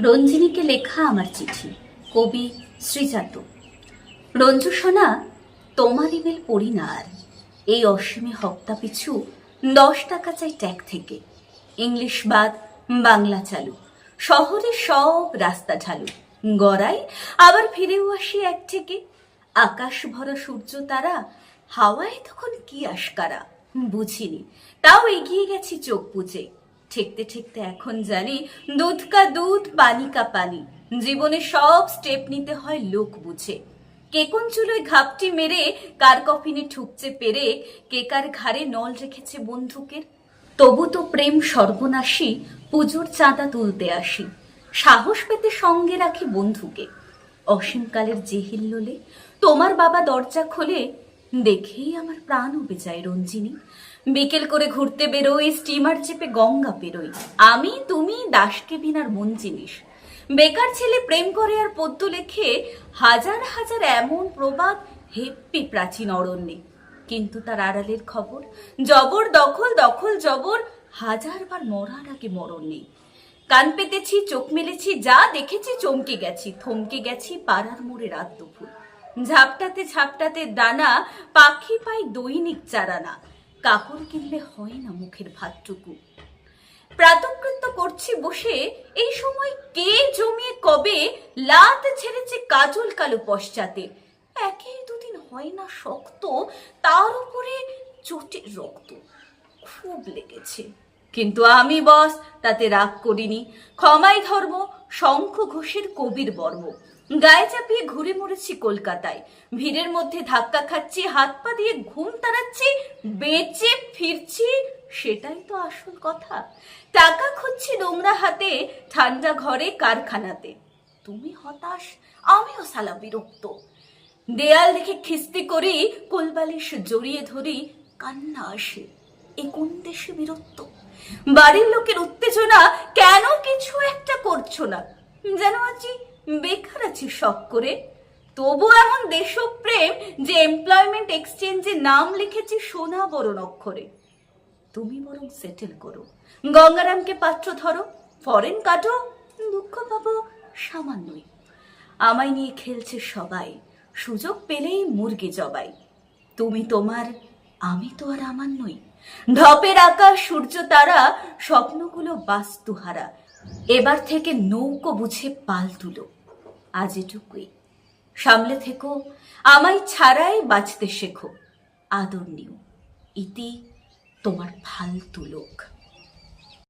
রঞ্জিনীকে লেখা আমার চিঠি। কবি শ্রীজাত। রঞ্জু সোনা, তোমার ইমেল পড়ি না আর। এই অসীমে হপ্তা পিছু 10 টাকা চাই ট্যাগ থেকে। ইংলিশ বাদ বাংলা চালু, শহরে সব রাস্তা ঢালু। গড়াই আবার ফিরেও আসি এক থেকে। আকাশ ভরা সূর্য তারা, হাওয়ায় তখন কি আশকারা বুঝিনি, তাও এগিয়ে গেছি চোখ বুজে। ঠেকতে ঠেকতে এখন জানি, দুধ কা দুধ পানি কা পানি। জীবনে সব স্টেপ নিতে হয় লোক বুঝে। কে কোন চুলোয় ঘাপটি মেরে কার কফিনে ঠুকছে পেরে, কে কার ঘাড়ে নল রেখেছে বন্দুকের। তবু তো প্রেম সর্বনাশী, পুজোর চাঁদা তুলতে আসি। সাহস পেতে সঙ্গে রাখি বন্ধুকে। অসীমকালের জেহিল্লোলে তোমার বাবা দরজা খোলে, দেখেই আমার প্রাণ উবে যায় রঞ্জিনী। বিকেল করে ঘুরতে বেরোই, স্টিমার চেপে গঙ্গা পেরোই। আমি তুমি দাসকে বিনার মন জিনিস। বেকার ছেলে প্রেম করে আর পদ্য লেখে, হাজার হাজার এমন প্রবাদ হেপ্পি প্রাচীন অরণ্যে। কিন্তু তার আড়ালের খবর, জবর দখল দখল জবর, হাজারবার মরার আগে মরণ নেই। কান পেতেছি, চোখ মেলেছি, যা দেখেছি চমকে গেছি। থমকে গেছি পাড়ার মোড়ে রাত দুপুর। ঝাপটাতে ঝাপটাতে দানা, পাখি পাই দৈনিক চারানা। কাপড় কিনলে হয় না মুখের ভাতটুকু। প্রাতকৃত্য করছি বসে, এই সময় কে জমিয়ে কবে লাত ছেড়েছে কাজল কালো পশ্চাতে। একেই দুদিন হয় না শক্ত, তার উপরে চোটে রক্ত। খুব লেগেছে, কিন্তু আমি বস তাতে রাগ করিনি। ক্ষমাই ধর্ম, শঙ্খ ঘোষের কবির বর্ম। গায়ে চাপিয়ে ঘুরে মরেছি কলকাতায়। ভিড়ের মধ্যে ধাক্কা খাচ্ছি, হাত পা দিয়ে ঘুম তাড়াচ্ছি। বেঁচে ফিরছি, সেটাই তো আসল কথা। টাকা খুঁজছি নোংরা হাতে, ঠান্ডা ঘরে কারখানাতে। তুমি হতাশ, আমিও সালা বিরক্ত। দেয়াল দেখে খিস্তি করি, কোলবালিশ জড়িয়ে ধরি। কান্না আসে, এ কোন দেশে বীরত্ব। বাড়ির লোকের উত্তেজনা, কেন কিছু একটা করছো না। যেন আছি বেকার আছি শখ করে। তবু এমন দেশপ্রেম যে এমপ্লয়মেন্ট এক্সচেঞ্জে নাম লিখেছি সোনা বরণ অক্ষরে। তুমি বরং সেটেল করো, গঙ্গারামকে পাত্র ধরো, ফরেন কাটো, দুঃখ পাবো সামান্যই। আমায় নিয়ে খেলছে সবাই, সুযোগ পেলেই মুরগি জবাই। তুমি তোমার, আমি তো আর আমার নই। ঢপের আকাশ, সূর্য তারা, স্বপ্নগুলো বাস্তুহারা। এবার থেকে নৌকো বুঝে পাল তুলো। আজ এটুকুই, সামলে থেকো, আমায় ছাড়াই বাঁচতে শেখো। আদর নিও, ইতি তোমার ফালতু লোক।